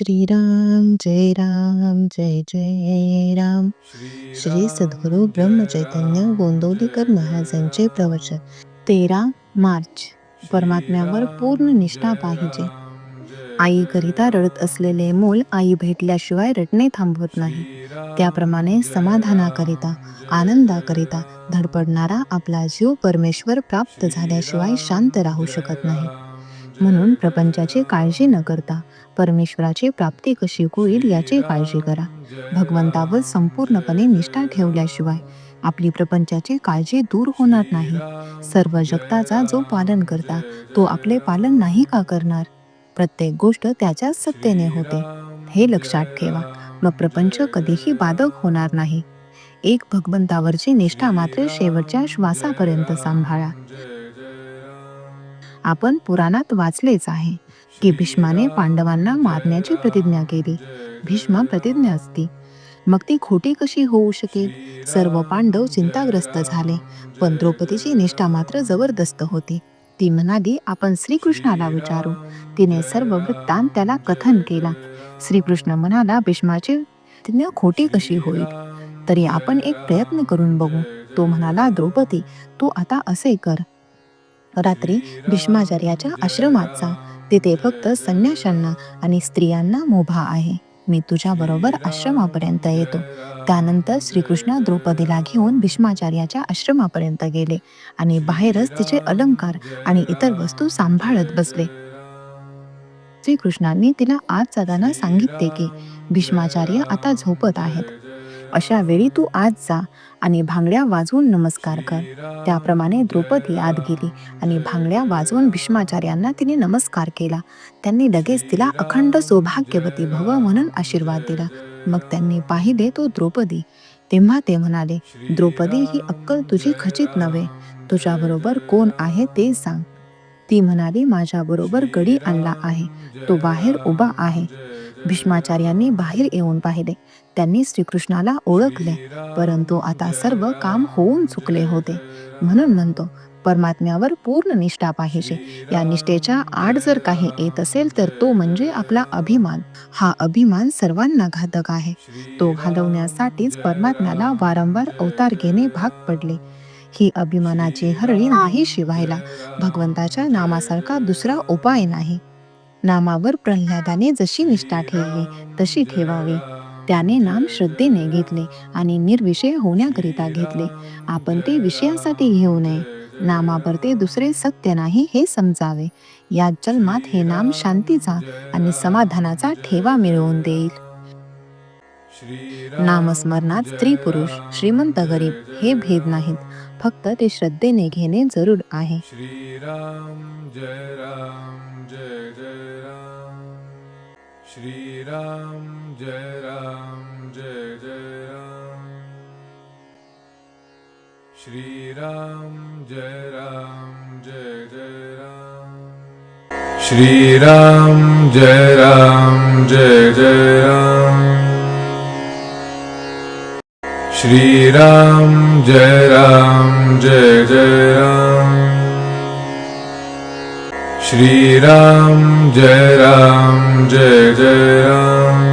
श्रीराम जय राम जय जय राम. श्री सद्गुरु ब्रह्मचैतन्य गोंदवलेकर महाराजांचे प्रवचन. 13 मार्च. परमात्म्यावर पूर्ण निष्ठा पाहिजे. आईकरिता रडत असलेले मूल आई भेटल्याशिवाय रडणे थांबवत नाही. त्याप्रमाणे समाधानाकरिता, आनंदाकरिता धडपडणारा आपला जीव परमेश्वर प्राप्त झाल्याशिवाय शांत राहू शकत नाही. म्हणून प्रपंचाची काळजी न करता परमेश्वराची प्राप्ती कशी होईल याची काळजी करा. भगवंतावर संपूर्णपणे निष्ठा ठेवल्याशिवाय आपली प्रपंचाची काळजी दूर होणार नाही. सर्व जगताचा जो पालन करता तो आपले पालन नाही का करणार? प्रत्येक गोष्ट त्याच्याच सत्तेने होते हे लक्षात ठेवा. मग प्रपंच कधीही बाधक होणार नाही. एक भगवंतावरची निष्ठा मात्र शेवटच्या श्वासापर्यंत सांभाळा. आपण पुराणात वाचलेच आहे की भीष्माने पांडवांना मारण्याची प्रतिज्ञा केली. भीष्मा प्रतिज्ञा असती, मग ती खोटी कशी होऊ शकेल? सर्व पांडव चिंताग्रस्त झाले, पण द्रौपदीची निष्ठा मात्र जबरदस्त होती. ती म्हणाली, आपण श्रीकृष्णाला विचारू. तिने सर्व वृत्तांत त्याला कथन केला. श्रीकृष्ण म्हणाला, भीष्माची प्रतिज्ञा खोटी कशी होईल? तरी आपण एक प्रयत्न करून बघू. तो म्हणाला, द्रौपदी तू आता असे कर, रात्री भीष्माचार्याच्या आश्रमात जा. तिथे फक्त संन्याशांना आणि स्त्रियांना मुभा आहे. मी तुझ्या बरोबर आश्रमापर्यंत येतो. त्यानंतर श्रीकृष्ण द्रौपदीला घेऊन भीष्माचार्याच्या आश्रमापर्यंत गेले आणि बाहेरच तिचे अलंकार आणि इतर वस्तू सांभाळत बसले. श्रीकृष्णांनी तिला आत जाताना सांगितले की भीष्माचार्य आता झोपत आहेत. अशा वेळी तू आत जा आणि भांगड्या वाजवून नमस्कार कर. त्याप्रमाणे द्रौपदी आत गेली आणि भांगड्या वाजवून भीष्माचार्यांना तिने नमस्कार केला. त्यांनी लगेच तिला अखंड सौभाग्यवती भव म्हणून आशीर्वाद दिला. मग त्यांनी पाहिले तो द्रौपदी. तेव्हा ते म्हणाले, द्रौपदी ही अक्कल तुझी खचित नव्हे. तुझ्याबरोबर कोण आहे ते सांग. ती म्हणाली, माझ्याबरोबर गडी आणला आहे, तो बाहेर उभा आहे. भीष्माचार्यांनी बाहेर येऊन पाहिले. त्यांनी श्रीकृष्णाला ओळखले, परंतु आता सर्व काम होऊन चुकले होते. म्हणून म्हणतो, परमात्म्यावर पूर्ण निष्ठा पाहिजे. या निष्ठेच्या आड जर काही येत असेल तर तो म्हणजे आपला अभिमान. हा अभिमान सर्वांना घातक आहे. तो घालवण्यासाठीच परमात्म्याला वारंवार अवतार घेणे भाग पडले. ही अभिमानाची हरळी नाही शिवायला भगवंताच्या नामासारखा दुसरा उपाय नाही. नामावर प्रल्हादाने जशी निष्ठा ठेवली तशी ठेवावी. त्याने नाम श्रद्धेने घेतले आणि निर्विषय होण्याकरिता घेतले. आपण ते विषयासाठी घेऊ नये. नामावर ते दुसरे सत्य नाही हे समजावे. या जन्मात हे नाम शांतीचा आणि समाधानाचा ठेवा मिळवून देईल. नामस्मरणात स्त्री पुरुष, श्रीमंत गरीब हे भेद नाहीत. फक्त ते श्रद्धेने घेणे जरूर आहे. श्रीराम जय राम जय जय राम. श्रीराम जय राम जय जय राम. श्रीराम जय राम जय जय राम. श्रीराम जय राम जय जय राम. श्रीराम जय राम जय जय राम. श्रीराम जय राम जय जय राम.